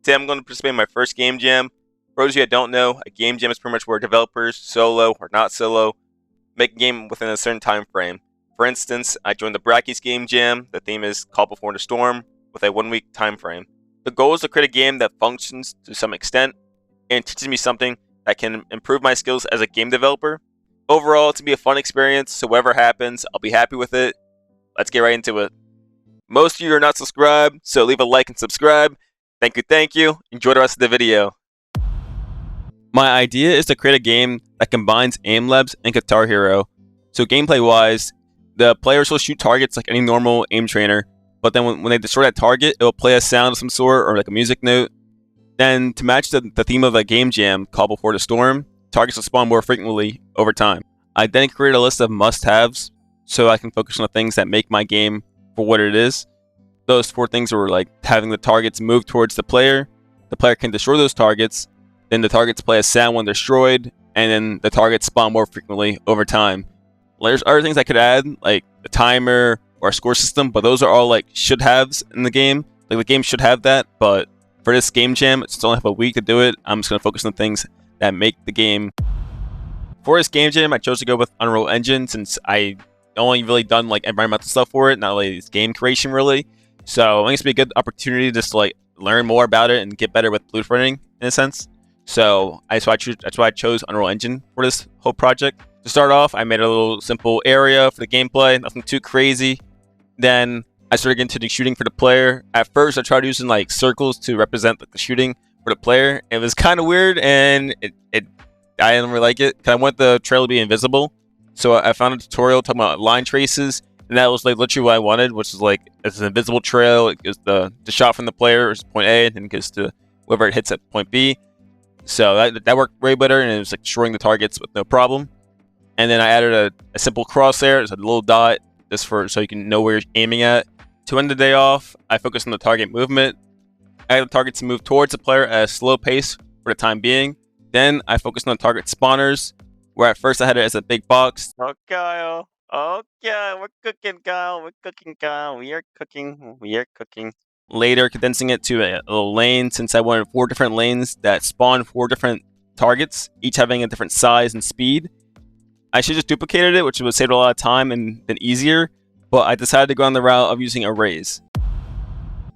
Today I'm going to participate in my first game jam. For those of you that don't know, a game jam is pretty much where developers, solo or not solo, make a game within a certain time frame. For instance, I joined the Brackeys game jam. The theme is Call Before the Storm with a 1 week time frame. The goal is to create a game that functions to some extent and teaches me something that can improve my skills as a game developer. Overall, it's going to be a fun experience, so whatever happens, I'll be happy with it. Let's get right into it. Most of you are not subscribed, so leave a like and subscribe. Thank you. Enjoy the rest of the video. My idea is to create a game that combines Aim Labs and Guitar Hero. So gameplay wise, the players will shoot targets like any normal aim trainer, but then when they destroy that target, it will play a sound of some sort or like a music note. Then to match the theme of a game jam, Call Before the Storm, targets will spawn more frequently over time. I then create a list of must-haves so I can focus on the things that make my game for what it is. Those 4 things were like having the targets move towards the player can destroy those targets, then the targets play a sound when destroyed, and then the targets spawn more frequently over time. There's other things I could add, like a timer or a score system, but those are all like should-haves in the game. Like the game should have that, but for this game jam, since I only have a week to do it, I'm just going to focus on things that make the game. For this game jam, I chose to go with Unreal Engine since I only really done like environmental stuff for it, not really game creation really. So I think it's gonna be a good opportunity just to like learn more about it and get better with blueprinting in a sense. So that's why I chose Unreal Engine for this whole project. To start off, I made a little simple area for the gameplay, nothing too crazy. Then I started getting to the shooting for the player. At first, I tried using like circles to represent like, the shooting for the player. It was kind of weird, and I didn't really like it because I want the trail to be invisible. So I found a tutorial talking about line traces. And that was like literally what I wanted, which is like it's an invisible trail. It gives the shot from the player is point A, and it goes to whoever it hits at point B. So that worked way better, and it was like destroying the targets with no problem. And then I added a simple crosshair, it's a little dot, just so you can know where you're aiming at. To end the day off, I focused on the target movement. I had the targets move towards the player at a slow pace for the time being. Then I focused on the target spawners, where at first I had it as a big box. Oh, Kyle. Okay, we're cooking, Kyle. We are cooking. Later, condensing it to a little lane since I wanted 4 different lanes that spawn 4 different targets, each having a different size and speed. I should just duplicated it, which would save a lot of time and been easier, but I decided to go on the route of using arrays.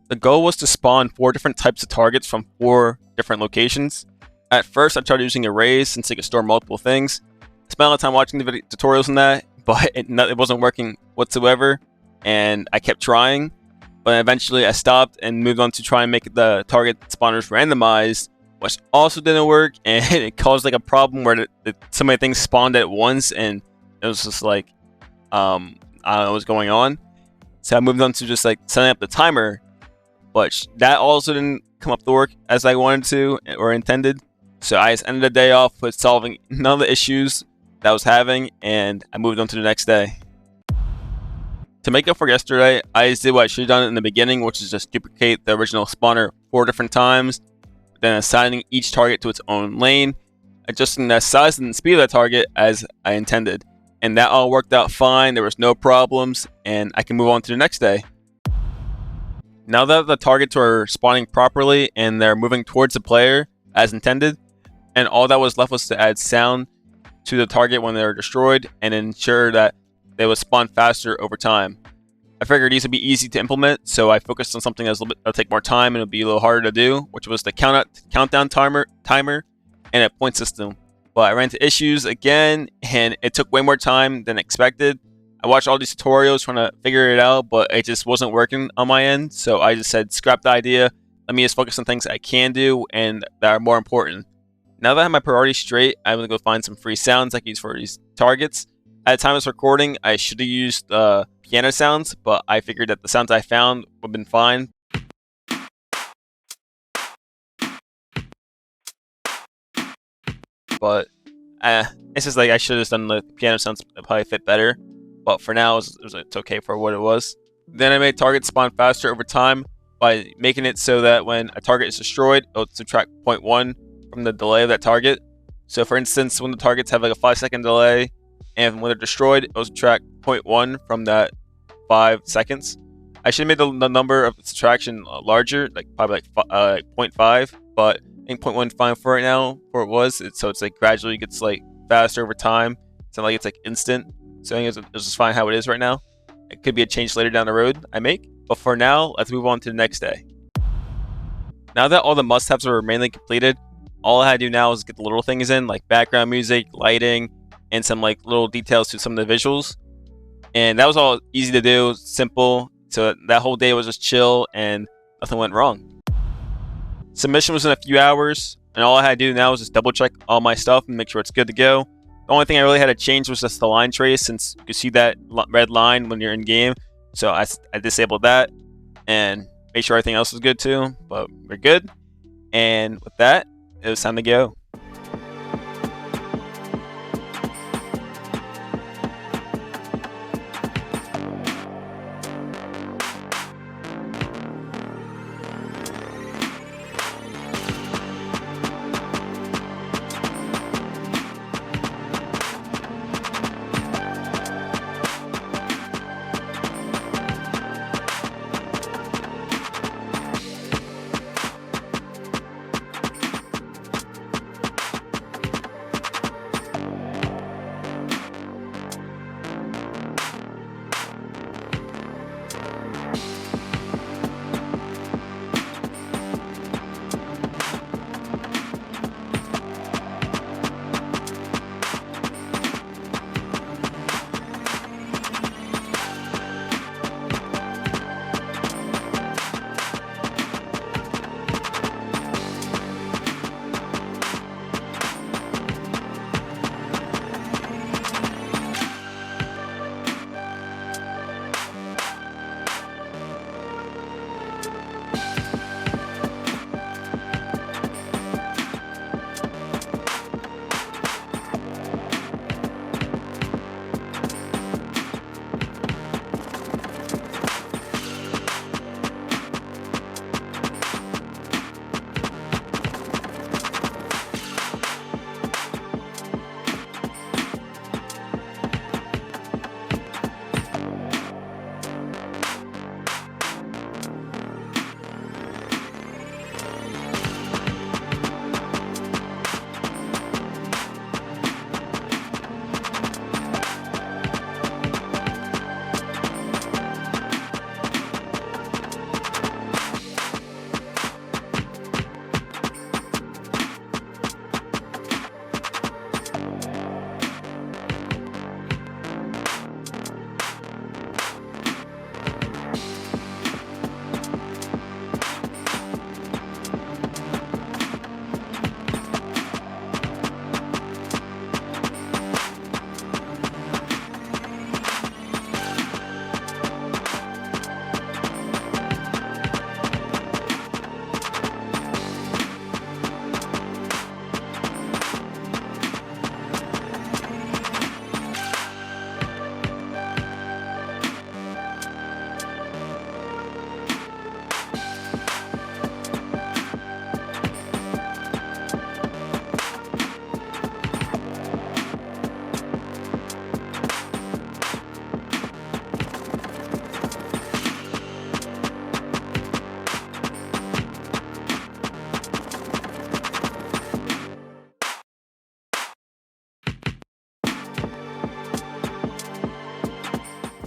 The goal was to spawn 4 different types of targets from 4 different locations. At first, I tried using arrays since they could store multiple things. I spent a lot of time watching the video tutorials on that, but it wasn't working whatsoever, and I kept trying, but eventually I stopped and moved on to try and make the target spawners randomized, which also didn't work, and it caused like a problem where so many things spawned at once, and it was just like I don't know what's going on. So I moved on to just like setting up the timer, but that also didn't come up to work as I wanted to or intended. So I just ended the day off with solving none of the issues that I was having, and I moved on to the next day. To make up for yesterday, I just did what I should have done in the beginning, which is just duplicate the original spawner 4 different times, then assigning each target to its own lane, adjusting the size and speed of that target as I intended. And that all worked out fine, there was no problems, and I can move on to the next day. Now that the targets are spawning properly and they're moving towards the player as intended, and all that was left was to add sound to the target when they're destroyed and ensure that they will spawn faster over time. I figured these would be easy to implement, so I focused on something that'll take more time and it'll be a little harder to do, which was the countdown timer and a point system. But I ran into issues again, and it took way more time than expected. I watched all these tutorials trying to figure it out, but it just wasn't working on my end, so I just said scrap the idea. Let me just focus on things I can do and that are more important. Now that I have my priorities straight, I'm going to go find some free sounds I can use for these targets. At the time of this recording, I should have used piano sounds, but I figured that the sounds I found would have been fine. But it's just like I should have done the piano sounds that probably fit better. But for now, it's okay for what it was. Then I made targets spawn faster over time by making it so that when a target is destroyed, it'll subtract 0.1 from the delay of that target. So for instance, when the targets have like a 5-second delay, and when they're destroyed, it'll subtract 0.1 from that 5 seconds. I should have made the number of subtraction larger, like probably like 0.5, but I think 0.15 for right now, for it was. So it's like gradually gets like faster over time. It's not like it's like instant. So I think it's just fine how it is right now. It could be a change later down the road I make. But for now, let's move on to the next day. Now that all the must-haves are mainly completed, all I had to do now is get the little things in, like background music, lighting, and some like little details to some of the visuals. And that was all easy to do, simple. So that whole day was just chill and nothing went wrong. Submission was in a few hours, and all I had to do now was just double check all my stuff and make sure it's good to go. The only thing I really had to change was just the line trace, since you can see that red line when you're in game. So I disabled that and made sure everything else was good too, but we're good. And with that, it was time to go.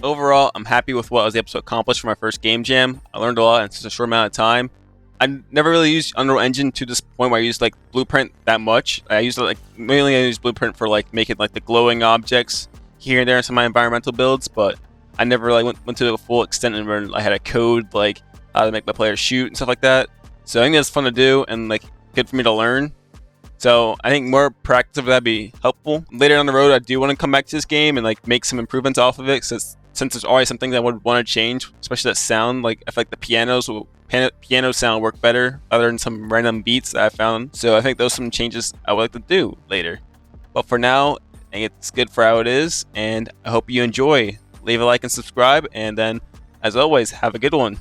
Overall, I'm happy with what I was able to accomplish for my first game jam. I learned a lot in such a short amount of time. I never really used Unreal Engine to this point where I used like Blueprint that much. I used like mainly I used Blueprint for like making like the glowing objects here and there in some of my environmental builds, but I never like went to a full extent and where I had a code like how to make my players shoot and stuff like that. So I think that's fun to do and like good for me to learn. So I think more practice of that would be helpful. Later on the road, I do want to come back to this game and like make some improvements off of it, since there's always some things I would want to change, especially that sound. Like I feel like the piano sound work better other than some random beats that I found. So I think those are some changes I would like to do later. But for now, I think it's good for how it is, and I hope you enjoy. Leave a like and subscribe, and then as always, have a good one.